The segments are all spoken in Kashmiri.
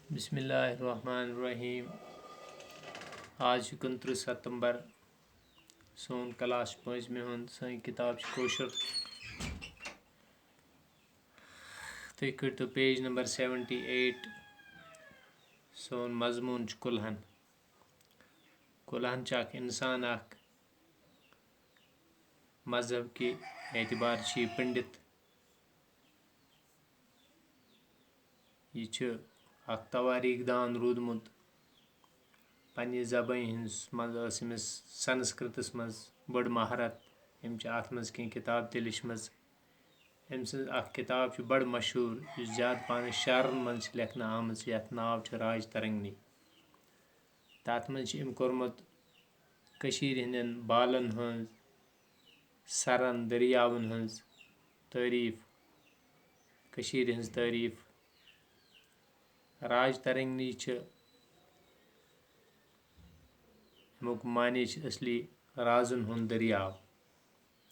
बिस्मिल्लाहिर्रहमानिर्रहीम। आज 29 सितंबर सोन क्लास 5 सन किताब कोशर। तुम करो पेज नंबर 78। सोन मजमून कुल्हन। कुल्हन इंसान मजहब के एतबार पंडित। यह तवारीख दान रूदमुत। पन्ने ज़बान मज संस्कृतस मज बड़ महारत। अत मज कह किताब ते लिचमज। अम सज किताब बड़ मशहूर ज्यादा पान शारन मज लेखन आम यथ नाव राज तरंगनी। तथ मज कोर्मुत हंदन बालन हज सरन दरियावन हज तारीफ हज तारीफ। राज तरंगनी अमुक मानी असली राजन हुंद दरियाव।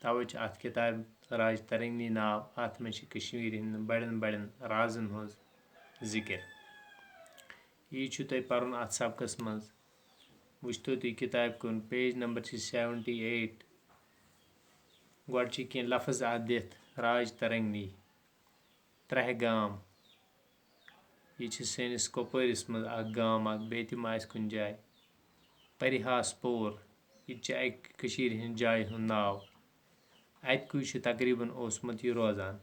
तवे अत किताब राज तरंगनी नाव। अत मज हंद बड़न बड़न राजन हज जिक्र। यह तुम पर्न अत सबकस मज। वुचतो तुम किताब कुन पेज नंबर 78। गोड कह लफ्ज अत दित राज तरंगनी 3 गाम। यह सैनिस कोपवरिस मज गाम बे तम कुन जाए। परिहासपुर यह अक जाय हुंद नाव। अतकु तकरीबन ओसमुत यह रोजान।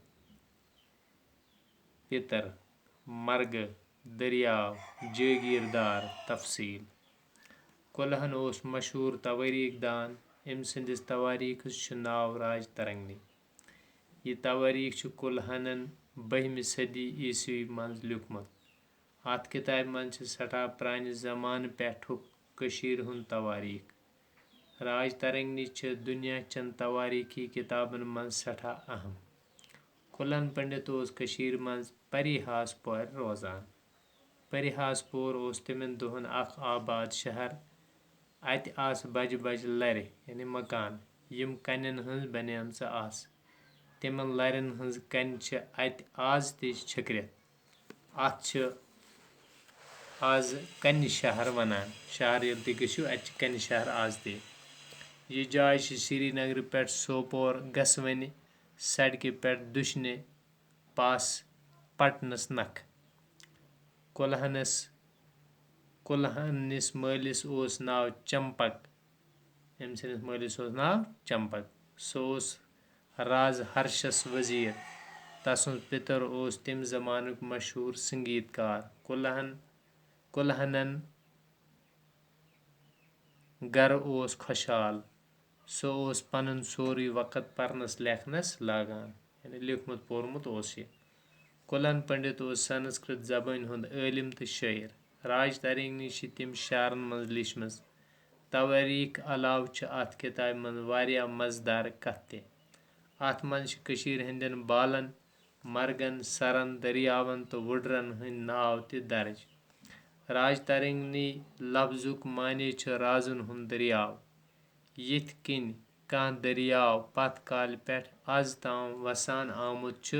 पितर मरग दरियाव जागीरदार तफसील। कुल्हन मशहूर तवारीख दान। अम सदिस तवारीखस नाव राज तरंगनी। यह तवारीख कुल्हनन 12वीं सदी ईस्वी मज लिखमुत। अत किताब मज सठा प्रान जमान पेठुक हुंद तवारीख। राज तरंगनी दुनिया चन तवारीखी किताबन मज सठा अहम। कुल्हन पंडित मज परिहासपुर रोजान। परिहासपुर तिमन दोहन आबाद शहर। अत आस बज बज लर यानी मकान यम कन्न हंज बनेमच आस। तिमन लरन हंज कन अत आज ते छकरित। अत आज कन्न शहर वनान। शहर ये गो अत कन्न शहर आज ते। यह जाय श्रीनगर पे सोपोर गसवने सड़क पे दुशने पास पटनस नख। कुल्हनिस मालिस नाव चंपक। अम सदिस मालिस नाव चंपक। सह राज हर्षस वजीर। तसुद पितर तम जमानुक मशहूर संगीतकार। कुल्हनन गर खुशहाल। सह पन सोरे वक्त परनस लेखनस लगान यानी लिखमुत पोरमुत यह। कुल्हन पंडित संस्कृत जबान हुंद आलिम तो शायर। राज तरंगनी तम शारन मज लिचमज। तवारीख अलाव अत किताब मज वारिया मजेदार कथ ते। अत मज हंदन बालन मरगन सरन दरियावन तो वुडरन हंद नाव ते दर्ज। राज तरंगनी लफ्जुक मानी राजन हुंद दरियाव। यिथ कन कह दरियाव पथ काल पे आज ताम वसान आमुत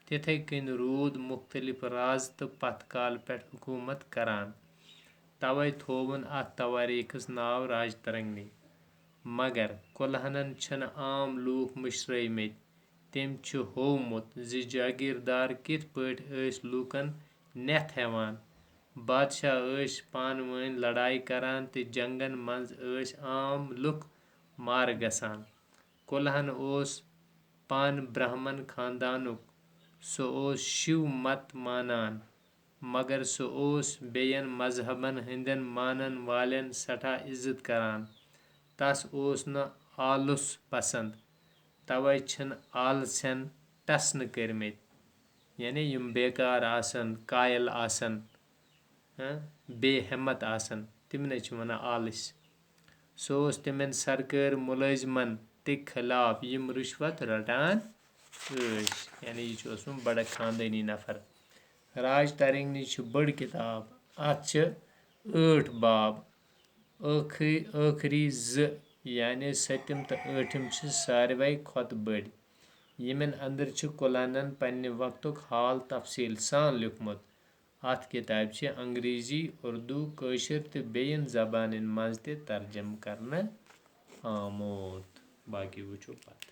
तिथे कन रूद मुख्तलिफ राज तो पथ काल पे हुकूमत करान। तवे थोवन अत तवारीखस नाव राज तरंगनी। मगर कुल्हनन छन आम लूक मशरैमित। तम होवमुत जागीरदार किथ पट लूकन नेथ हेवान। बादशाह पान वन लड़ाई करान तो जंगन मज आम लुक मार गसान। कुल्हन पान ब्राह्मण खानदानुक। सह शिव मत मानान मगर सह बेयन मजहबन हंदन मानन वालन सठा इज्जत करान। तस न आलुस पसंद। तवे छन आलस्य टसन कर्मित यानी यम बेकार आसन कायल आसन बेहिम्मत आसन तिमने वन आलस। सह तिमन सरकारी मुलाजिमन ते खिलाफ यम रिश्वत रटान यानी यह बड़ खानदानी नफर। राज तरंगनी बड़ किताब। अत 8 बाब। आखरी यानी 7th तो 8th सारवे खत बड़। यमन अंदर कुल्हनन पन्ने वक्तुक हाल तफसील सान लिखमुत। अथ किताब अंग्रेजी उर्दू कशर तो बेयन जबान मज तर्जम करना आमुत बाकी वुचो पत।